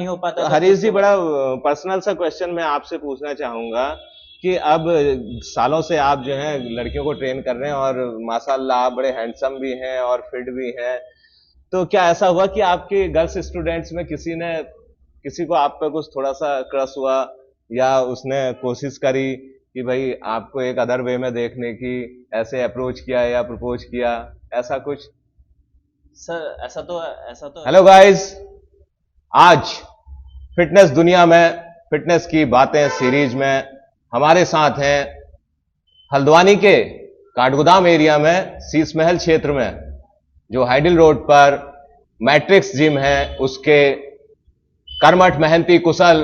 नहीं हो पाता तो था तो हरीश जी, उसके बाद। बड़ा पर्सनल सा क्वेश्चन मैं आपसे पूछना चाहूंगा कि अब सालों से आप जो है लड़कियों को ट्रेन कर रहे हैं और माशाल्लाह आप बड़े हैंडसम भी हैं और फिट भी हैं। तो क्या ऐसा हुआ कि आपके गर्ल्स स्टूडेंट्स में किसी को आप पे कुछ थोड़ा सा क्रश हुआ, या उसने कोशिश करी कि भाई आपको एक अदर वे में देखने की, ऐसे अप्रोच किया या प्रपोज किया, ऐसा कुछ? सर ऐसा तो हेलो गाइस, आज फिटनेस दुनिया में फिटनेस की बातें सीरीज में हमारे साथ हैं हल्द्वानी के काठगोदाम एरिया में शीश महल क्षेत्र में जो हाइडिल रोड पर मैट्रिक्स जिम है, उसके कर्मठ मेहनती कुशल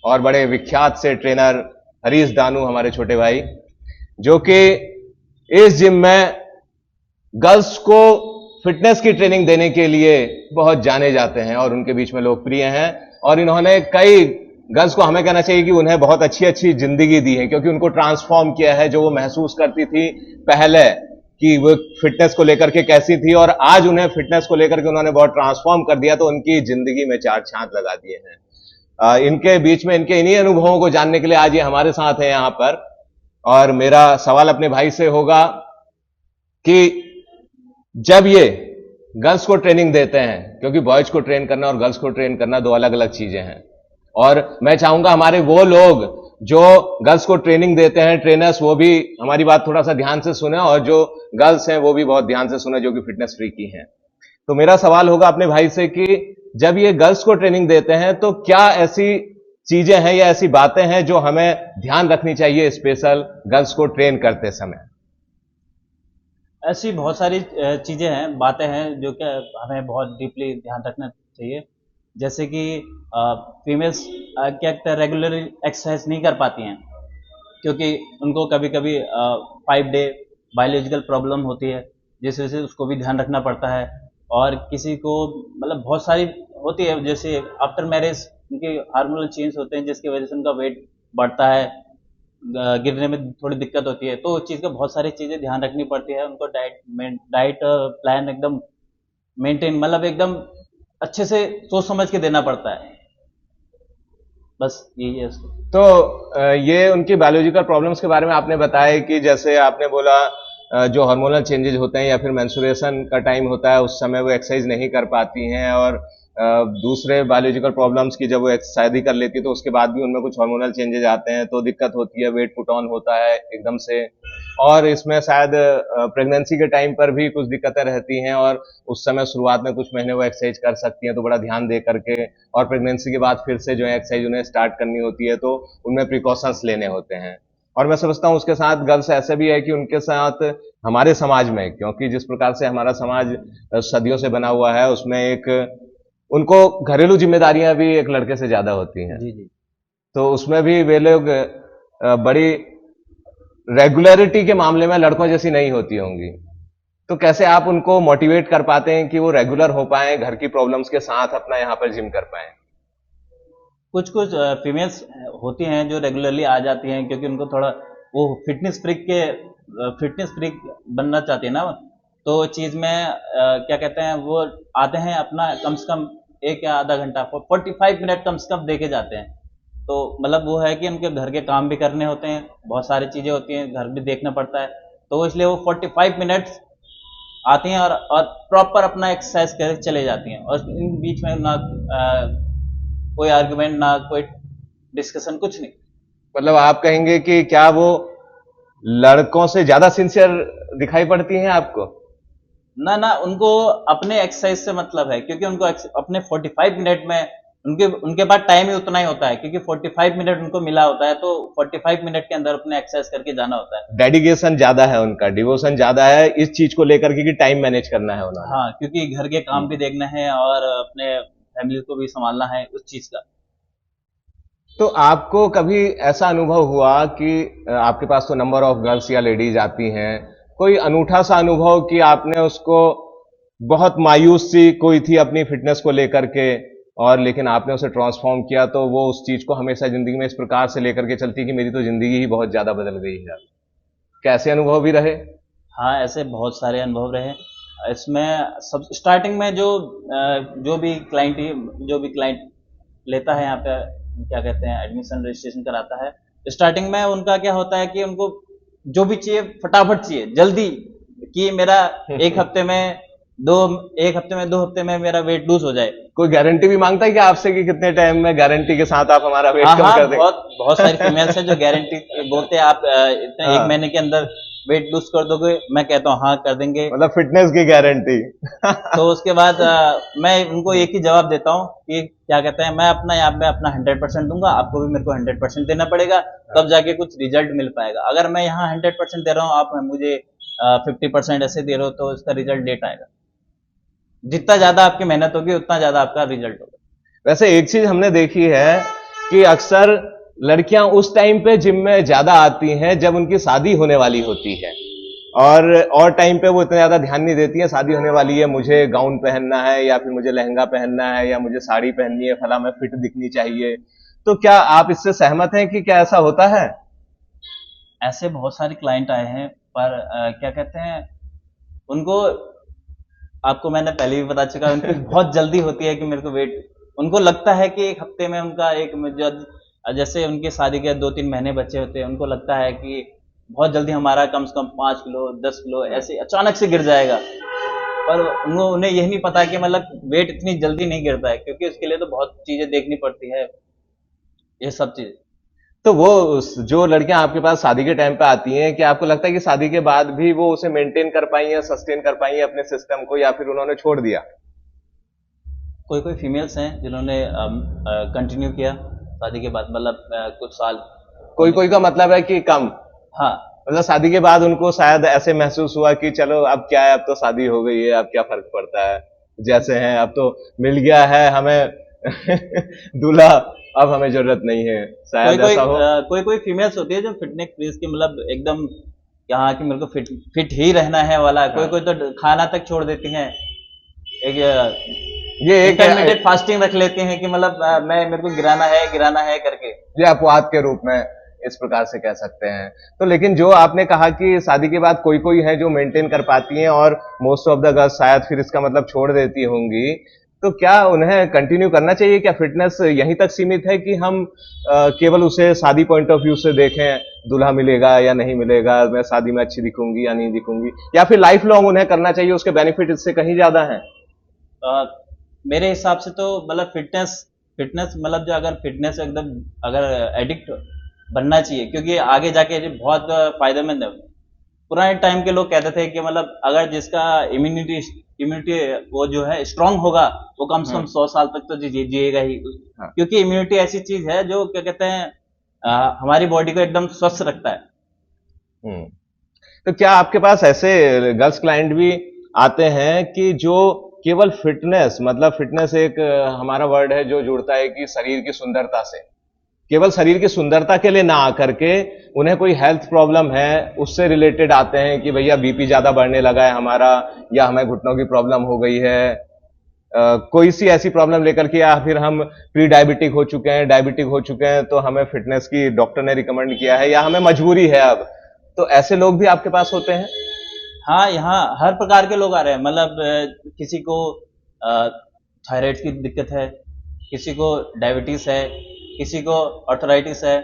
और बड़े विख्यात से ट्रेनर हरीश दानू, हमारे छोटे भाई, जो कि इस जिम में गर्ल्स को फिटनेस की ट्रेनिंग देने के लिए बहुत जाने जाते हैं और उनके बीच में लोकप्रिय हैं। और इन्होंने कई गर्ल्स को, हमें कहना चाहिए कि उन्हें बहुत अच्छी अच्छी जिंदगी दी है, क्योंकि उनको ट्रांसफॉर्म किया है। जो वो महसूस करती थी पहले कि वो फिटनेस को लेकर के कैसी थी, और आज उन्हें फिटनेस को लेकर के उन्होंने बहुत ट्रांसफॉर्म कर दिया, तो उनकी जिंदगी में चार चांद लगा दिए हैं। इनके बीच में इनके इन्हीं अनुभवों को जानने के लिए आज ये हमारे साथ हैं यहां पर। और मेरा सवाल अपने भाई से होगा कि जब ये गर्ल्स को ट्रेनिंग देते हैं, क्योंकि बॉयज को ट्रेन करना और गर्ल्स को ट्रेन करना दो अलग अलग चीजें हैं, और मैं चाहूंगा हमारे वो लोग जो गर्ल्स को ट्रेनिंग देते हैं, ट्रेनर्स, वो भी हमारी बात थोड़ा सा ध्यान से सुने, और जो गर्ल्स हैं वो भी बहुत ध्यान से सुने जो कि फिटनेस फ्रीकी हैं। तो मेरा सवाल होगा अपने भाई से कि जब ये गर्ल्स को ट्रेनिंग देते हैं तो क्या ऐसी चीजें हैं या ऐसी बातें हैं जो हमें ध्यान रखनी चाहिए स्पेशल गर्ल्स को ट्रेन करते समय? ऐसी बहुत सारी चीज़ें हैं, बातें हैं जो कि हमें बहुत डीपली ध्यान रखना चाहिए। जैसे कि फीमेल्स क्या कहते हैं, रेगुलर एक्सरसाइज नहीं कर पाती हैं, क्योंकि उनको कभी कभी 5 डे बायोलॉजिकल प्रॉब्लम होती है, जिस वजह से उसको भी ध्यान रखना पड़ता है। और किसी को मतलब बहुत सारी होती है, जैसे आफ्टर मैरिज उनके हार्मोनल चेंज होते हैं, जिसकी वजह से उनका वेट बढ़ता है, गिरने में थोड़ी दिक्कत होती है। तो उस चीज़ का बहुत सारी चीज़ें ध्यान रखनी पड़ती है उनको। डाइट प्लान एकदम मेंटेन, मतलब एकदम अच्छे से सोच समझ के देना पड़ता है। बस यही है उसको। तो ये उनकी बायोलॉजिकल प्रॉब्लम्स के बारे में आपने बताया कि जैसे आपने बोला जो हार्मोनल चेंजेज होते हैं या फिर मेंस्ट्रुएशन का टाइम होता है, उस समय वो एक्सरसाइज नहीं कर पाती हैं, और दूसरे बायोलॉजिकल प्रॉब्लम्स की जब वो शादी कर लेती है तो उसके बाद भी उनमें कुछ हार्मोनल चेंजेज आते हैं तो दिक्कत होती है, वेट पुट ऑन होता है एकदम से। और इसमें शायद प्रेगनेंसी के टाइम पर भी कुछ दिक्कतें रहती हैं, और उस समय शुरुआत में कुछ महीने वो एक्सरसाइज कर सकती हैं तो बड़ा ध्यान दे करके, और प्रेगनेंसी के बाद फिर से जो है एक्सरसाइज उन्हें स्टार्ट करनी होती है, तो उनमें प्रिकॉशंस लेने होते हैं। और मैं समझता हूं उसके साथ गर्ल्स ऐसे भी है कि उनके साथ हमारे समाज में, क्योंकि जिस प्रकार से हमारा समाज सदियों से बना हुआ है, उसमें एक उनको घरेलू जिम्मेदारियां भी एक लड़के से ज्यादा होती हैं, जी जी। तो उसमें भी वे लोग बड़ी रेगुलरिटी के मामले में लड़कों जैसी नहीं होती होंगी। तो कैसे आप उनको मोटिवेट कर पाते हैं कि वो रेगुलर हो पाए, घर की प्रॉब्लम्स के साथ अपना यहाँ पर जिम कर पाए? कुछ कुछ फीमेल्स होती हैं जो रेगुलरली आ जाती हैं, क्योंकि उनको थोड़ा वो फिटनेस फ्रिक बनना चाहती है ना। तो चीज़ में क्या कहते हैं, वो आते हैं अपना कम से कम 1 या आधा घंटा 45 मिनट कम से कम दे के जाते हैं। तो मतलब वो है कि उनके घर के काम भी करने होते हैं, बहुत सारी चीज़ें होती हैं, घर भी देखना पड़ता है। तो इसलिए वो 45 मिनट्स आती हैं और प्रॉपर अपना एक्सरसाइज कर चले जाती हैं, और इन बीच में ना कोई आर्गुमेंट, ना कोई डिस्कशन, कुछ नहीं। मतलब आप कहेंगे कि क्या वो लड़कों से ज्यादा सिंसियर दिखाई पड़ती हैं आपको? ना ना, उनको अपने एक्सरसाइज से मतलब है, क्योंकि उनको अपने 45 मिनट में उनके उनके पास टाइम ही उतना ही होता है, क्योंकि 45 मिनट उनको मिला होता है, तो 45 मिनट के अंदर अपने एक्सरसाइज करके जाना होता है। डेडिकेशन ज्यादा है उनका, डिवोशन ज्यादा है इस चीज को लेकर के कि टाइम मैनेज करना है उन्होंने। हाँ, क्योंकि घर के काम भी देखना है और अपने फैमिली को भी संभालना है उस चीज का। तो आपको कभी ऐसा अनुभव हुआ कि आपके पास तो नंबर ऑफ गर्ल्स या लेडीज आती हैं, कोई अनूठा सा अनुभव कि आपने उसको, बहुत मायूस सी कोई थी अपनी फिटनेस को लेकर के, और लेकिन आपने उसे ट्रांसफॉर्म किया तो वो उस चीज को हमेशा जिंदगी में इस प्रकार से लेकर के चलती कि मेरी तो जिंदगी ही बहुत ज्यादा बदल गई है? कैसे अनुभव भी रहे? हाँ, ऐसे बहुत सारे अनुभव रहे। इसमें सब स्टार्टिंग में जो जो भी क्लाइंट लेता है यहाँ पे, क्या कहते हैं, एडमिशन रजिस्ट्रेशन कराता है। स्टार्टिंग में उनका क्या होता है कि उनको जो भी चाहिए फटाफट चाहिए, जल्दी, कि मेरा एक हफ्ते में दो एक हफ्ते में 2 हफ्ते में मेरा वेट लूज हो जाए। कोई गारंटी भी मांगता है कि आपसे कि कितने टाइम में गारंटी के साथ आप हमारा वेट हाँ कम हाँ, कर देंगे? बहुत बहुत सारी फीमेल्स हैं जो गारंटी बोलते हैं आप इतने हाँ। 1 महीने के अंदर वेट लूज कर दोगे। मैं कहता हूँ हाँ कर देंगे। मतलब फिटनेस की गारंटी। तो उसके बाद मैं उनको एक ही जवाब देता हूँ कि क्या कहते हैं, मैं अपना यहाँ पे अपना 100% दूंगा, आपको भी मेरे को 100% देना पड़ेगा, तब जाके कुछ रिजल्ट मिल पाएगा। अगर मैं यहाँ 100% दे रहा हूँ, आप मुझे 50% ऐसे दे रहे हो, तो इसका रिजल्ट लेट आएगा। जितना ज्यादा आपकी मेहनत होगी उतना ज्यादा आपका रिजल्ट होगा। वैसे एक चीज हमने देखी है कि अक्सर लड़कियां उस टाइम पे जिम में ज्यादा आती हैं जब उनकी शादी होने वाली होती है, और टाइम पे वो इतना ज्यादा ध्यान नहीं देती है। शादी होने वाली है, मुझे गाउन पहनना है या फिर मुझे लहंगा पहनना है या मुझे साड़ी पहननी है, फला मैं फिट दिखनी चाहिए। तो क्या आप इससे सहमत हैं कि क्या ऐसा होता है? ऐसे बहुत सारे क्लाइंट आए हैं, पर क्या कहते हैं, उनको, आपको मैंने पहले भी बता चुका है, उनकी बहुत जल्दी होती है कि मेरे को वेट, उनको लगता है कि एक हफ्ते में उनका जैसे उनकी शादी के 2-3 महीने बच्चे होते हैं, उनको लगता है कि बहुत जल्दी हमारा कम से कम 5 किलो 10 किलो ऐसे अचानक से गिर जाएगा। पर उन्हें यही नहीं पता कि मतलब वेट इतनी जल्दी नहीं गिरता है, क्योंकि उसके लिए तो बहुत चीजें देखनी पड़ती है, ये सब चीज। तो वो जो लड़कियां आपके पास शादी के टाइम पे आती हैं, क्या आपको लगता है कि शादी के बाद भी वो उसे मेंटेन कर पाई हैं, सस्टेन कर पाई हैं अपने सिस्टम को, या फिर उन्होंने छोड़ दिया? कोई कोई फीमेल्स हैं जिन्होंने कंटिन्यू किया शादी के बाद, मतलब कुछ साल। कोई कोई का मतलब है कि कम, हाँ। मतलब शादी के बाद उनको शायद ऐसे महसूस हुआ कि चलो अब क्या है, अब तो शादी हो गई है, अब क्या फर्क पड़ता है, जैसे हैं अब तो मिल गया है हमें दूल्हा, अब हमें जरूरत नहीं है, कोई शायद कोई ऐसा हो। कोई कोई फीमेल्स होती है जो फिटनेस क्रेज की, मतलब एकदम यहाँ कि मेरे को फिट फिट ही रहना है वाला। कोई हाँ। कोई तो खाना तक छोड़ देती हैं, एक ये एक इंटरमीडिएट फास्टिंग रख लेती हैं कि मतलब मैं, मेरे को गिराना है करके। ये अपवाद के रूप में इस प्रकार से कह सकते हैं। तो लेकिन जो आपने कहा कि शादी के बाद कोई कोई है जो मेंटेन कर पाती हैं और मोस्ट ऑफ द गर्ल्स शायद फिर इसका मतलब छोड़ देती होंगी, तो क्या उन्हें कंटिन्यू करना चाहिए? क्या फिटनेस यहीं तक सीमित है कि हम केवल उसे शादी पॉइंट ऑफ व्यू से देखें, दूल्हा मिलेगा या नहीं मिलेगा, मैं शादी में अच्छी दिखूंगी या नहीं दिखूंगी, या फिर लाइफ लॉन्ग उन्हें करना चाहिए, उसके बेनिफिट इससे कहीं ज्यादा हैं? अ, मेरे हिसाब से तो मतलब फिटनेस फिटनेस मतलब जो, अगर फिटनेस एकदम अगर एडिक्ट बनना चाहिए, क्योंकि आगे जाके ये बहुत फायदेमंद है। पुराने टाइम के लोग कहते थे कि मतलब अगर जिसका इम्यूनिटी इम्यूनिटी वो जो है स्ट्रांग होगा, वो कम से कम 100 साल तक तो जिएगा ही। हाँ। क्योंकि इम्यूनिटी ऐसी चीज है जो क्या कहते हैं, हमारी बॉडी को एकदम स्वस्थ रखता है। हम्म। तो क्या आपके पास ऐसे गर्ल्स क्लाइंट भी आते हैं कि जो केवल फिटनेस, मतलब फिटनेस एक हमारा वर्ड है जो जुड़ता है कि शरीर की सुंदरता से, केवल शरीर की सुंदरता के लिए ना आकर के उन्हें कोई हेल्थ प्रॉब्लम है उससे रिलेटेड आते हैं कि भैया बीपी ज्यादा बढ़ने लगा है हमारा, या हमें घुटनों की प्रॉब्लम हो गई है, कोई सी ऐसी प्रॉब्लम लेकर के, या फिर हम प्री डायबिटिक हो चुके हैं, डायबिटिक हो चुके हैं, तो हमें फिटनेस की डॉक्टर ने रिकमेंड किया है या हमें मजबूरी है अब, तो ऐसे लोग भी आपके पास होते हैं? हाँ, यहाँ हर प्रकार के लोग आ रहे हैं, मतलब किसी को थायराइड की दिक्कत है, किसी को डायबिटीज है, किसी को आर्थराइटिस है,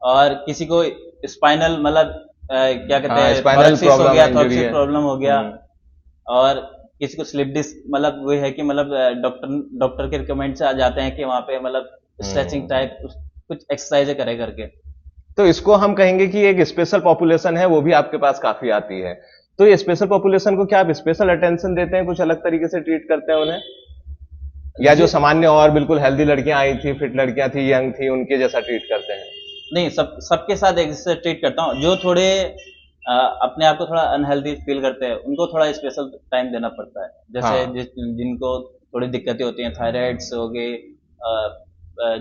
और किसी को स्पाइनल, मतलब क्या कहते हाँ, हैं, स्पाइनल थोरैक्सिस हो प्रॉब्लम, गया, इंजरी थोरैक्सिस है। प्रॉब्लम हो गया। और किसी को स्लिप डिस्क, मतलब वो है कि मतलब डॉक्टर के रिकमेंड से आ जाते हैं कि वहाँ पे मतलब स्ट्रेचिंग टाइप कुछ एक्सरसाइज करे करके। तो इसको हम कहेंगे कि एक स्पेशल पॉपुलेशन है, वो भी आपके पास काफी आती है। तो ये स्पेशल पॉपुलेशन को क्या आप स्पेशल अटेंशन देते हैं, कुछ अलग तरीके से ट्रीट करते हैं उन्हें, या जो जी, सामान्य और बिल्कुल हेल्दी लड़कियां आई थी, फिट लड़कियां थी, यंग थी, उनके जैसा ट्रीट करते हैं? नहीं, सबके साथ एक जैसे ट्रीट करता हूँ। जो थोड़े अपने आप को थोड़ा अनहेल्दी फील करते हैं, उनको थोड़ा स्पेशल टाइम देना पड़ता है। जैसे हाँ। जिनको थोड़ी दिक्कतें होती हैं, थायराइड्स हो गई,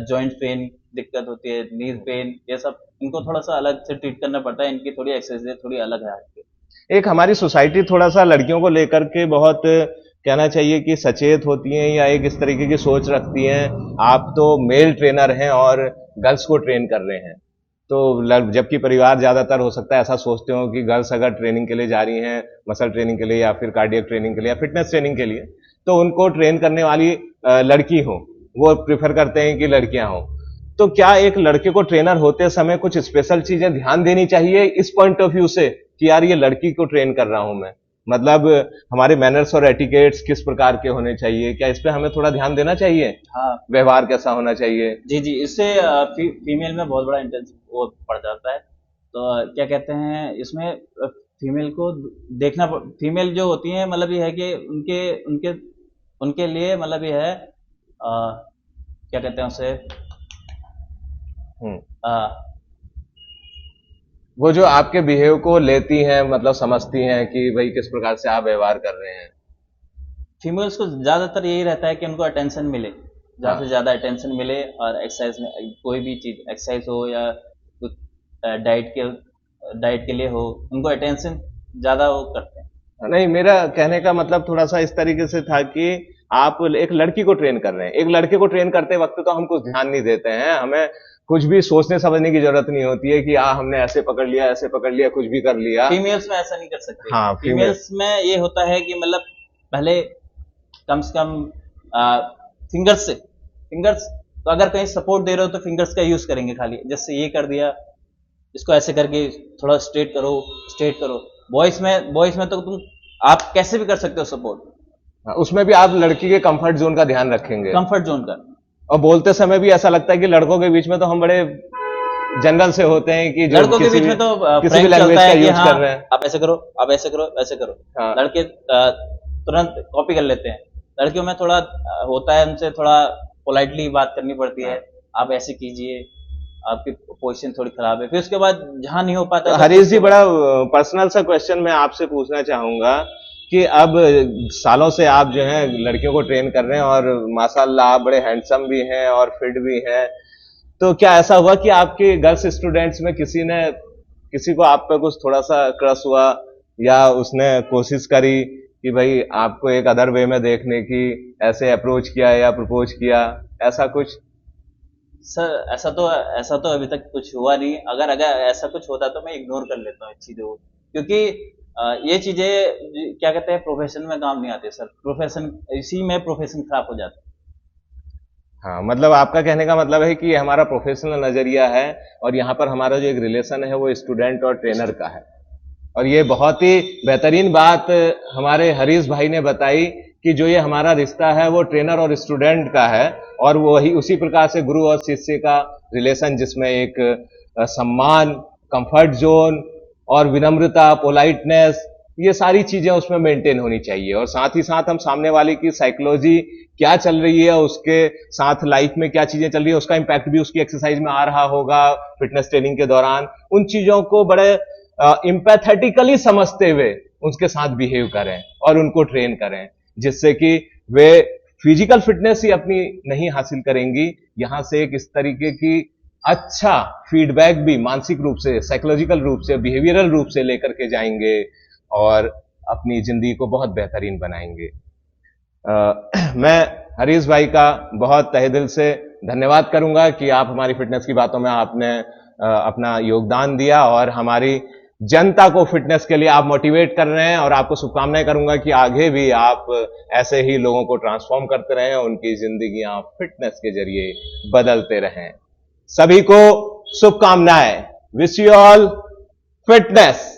जॉइंट पेन दिक्कत होती है, नी पेन, ये सब इनको थोड़ा सा अलग से ट्रीट करना पड़ता है। इनकी थोड़ी एक्सरसाइज थोड़ी अलग है आपकी। एक हमारी सोसाइटी थोड़ा सा लड़कियों को लेकर के बहुत, कहना चाहिए कि सचेत होती हैं, या एक इस तरीके की सोच रखती हैं, आप तो मेल ट्रेनर हैं और गर्ल्स को ट्रेन कर रहे हैं, तो जबकि परिवार ज्यादातर हो सकता है ऐसा सोचते हो कि गर्ल्स अगर ट्रेनिंग के लिए जा रही हैं, मसल ट्रेनिंग के लिए या फिर कार्डियक ट्रेनिंग के लिए या फिटनेस ट्रेनिंग के लिए, तो उनको ट्रेन करने वाली लड़की हो, वो प्रिफर करते हैं कि लड़कियां हों। तो क्या एक लड़के को ट्रेनर होते समय कुछ स्पेशल चीजें ध्यान देनी चाहिए इस पॉइंट ऑफ व्यू से कि यार ये लड़की को ट्रेन कर रहा हूं मैं, मतलब हमारे मैनर्स और एटिकेट्स किस प्रकार के होने चाहिए, क्या इस पे हमें थोड़ा ध्यान देना चाहिए? हाँ व्यवहार कैसा होना चाहिए? जी जी, इससे फीमेल में बहुत बड़ा इंटेंस वो पड़ जाता है। तो क्या कहते हैं इसमें फीमेल को देखना, फीमेल जो होती हैं मतलब ये है कि उनके उनके उनके लिए मतलब ये है क्या कहते हैं उसे हम्म। अ, वो जो आपके बिहेव को लेती हैं, मतलब समझती हैं कि भाई किस प्रकार से आप व्यवहार कर रहे हैं। फीमेल्स को ज़्यादातर यही रहता है कि उनको अटेंशन मिले, ज़्यादा से हाँ, ज़्यादा अटेंशन मिले, और एक्सरसाइज में कोई भी चीज़ एक्सरसाइज हो या कुछ डाइट के लिए हो, उनको अटेंशन ज़्यादा वो करते हैं। नहीं, मेरा कहने का मतलब थोड़ा सा इस तरीके से था कि आप एक लड़की को ट्रेन कर रहे हैं, एक लड़के को ट्रेन करते वक्त तो हम कुछ ध्यान नहीं देते हैं, हमें कुछ भी सोचने समझने की जरूरत नहीं होती है कि हमने ऐसे पकड़ लिया, ऐसे पकड़ लिया, कुछ भी कर लिया। फीमेल्स में ऐसा नहीं कर सकते। हाँ, फीमेल्स में ये होता है कि मतलब पहले कम से कम फिंगर्स तो अगर कहीं सपोर्ट दे रहे हो तो फिंगर्स का यूज करेंगे खाली, जैसे ये कर दिया, इसको ऐसे करके थोड़ा स्ट्रेट करो। बॉयज में तो तुम आप कैसे भी कर सकते हो सपोर्ट, हाँ, उसमें भी आप लड़की के कंफर्ट जोन का ध्यान रखेंगे। कंफर्ट जोन का। और बोलते समय भी ऐसा लगता है कि लड़कों के बीच में तो हम बड़े जनरल से होते हैं कि जो लड़कों के बीच में तो किसी भी फ्रेंड लैंग्वेज चलता का है कि यूज हाँ कर रहे हैं। आप ऐसे करो, आप ऐसे करो, ऐसे करो। हाँ, लड़के तुरंत कॉपी कर लेते हैं। लड़कियों में थोड़ा होता है, उनसे थोड़ा पोलाइटली बात करनी पड़ती है, आप ऐसे कीजिए, आपकी पोजीशन थोड़ी खराब है, फिर उसके बाद जहां नहीं हो पाता तो हरीश जी, बड़ा पर्सनल सा क्वेश्चन मैं आपसे पूछना चाहूंगा कि अब सालों से आप जो है लड़कियों को ट्रेन कर रहे हैं और माशाल्लाह आप बड़े हैंडसम भी हैं और फिट भी हैं, तो क्या ऐसा हुआ कि आपके गर्ल्स स्टूडेंट्स में किसी को आप पे कुछ थोड़ा सा क्रश हुआ, या उसने कोशिश करी कि भाई आपको एक अदर वे में देखने की, ऐसे अप्रोच किया या प्रपोज किया, ऐसा कुछ? सर ऐसा तो अभी तक कुछ हुआ नहीं। अगर ऐसा कुछ होता तो मैं इग्नोर कर लेता हूँ इस चीजों को, क्योंकि ये चीजें क्या कहते हैं प्रोफेशन में काम नहीं आते सर। इसी में प्रोफेशन खराब हो जाता है। हाँ, मतलब आपका कहने का मतलब है कि ये हमारा प्रोफेशनल नजरिया है और यहाँ पर हमारा जो एक रिलेशन है वो स्टूडेंट और ट्रेनर का है। और ये बहुत ही बेहतरीन बात हमारे हरीश भाई ने बताई कि जो ये हमारा रिश्ता है वो ट्रेनर और स्टूडेंट का है, और वही उसी प्रकार से गुरु और शिष्य का रिलेशन, जिसमें एक सम्मान, कंफर्ट जोन और विनम्रता, पोलाइटनेस, ये सारी चीजें उसमें मेंटेन होनी चाहिए। और साथ ही साथ हम सामने वाले की साइकोलॉजी क्या चल रही है, उसके साथ लाइफ में क्या चीजें चल रही है, उसका इंपैक्ट भी उसकी एक्सरसाइज में आ रहा होगा फिटनेस ट्रेनिंग के दौरान, उन चीजों को बड़े इम्पैथेटिकली समझते हुए उसके साथ बिहेव करें और उनको ट्रेन करें, जिससे कि वे फिजिकल फिटनेस ही अपनी नहीं हासिल करेंगी, यहां से एक इस तरीके की अच्छा फीडबैक भी मानसिक रूप से, साइकोलॉजिकल रूप से, बिहेवियरल रूप से लेकर के जाएंगे और अपनी जिंदगी को बहुत बेहतरीन बनाएंगे। मैं हरीश भाई का बहुत तहे दिल से धन्यवाद करूंगा कि आप हमारी फिटनेस की बातों में आपने अपना योगदान दिया और हमारी जनता को फिटनेस के लिए आप मोटिवेट कर रहे हैं, और आपको शुभकामनाएं करूंगा कि आगे भी आप ऐसे ही लोगों को ट्रांसफॉर्म करते रहें, उनकी जिंदगियां फिटनेस के जरिए बदलते रहें। सभी को शुभकामनाएं। Wish you all fitness.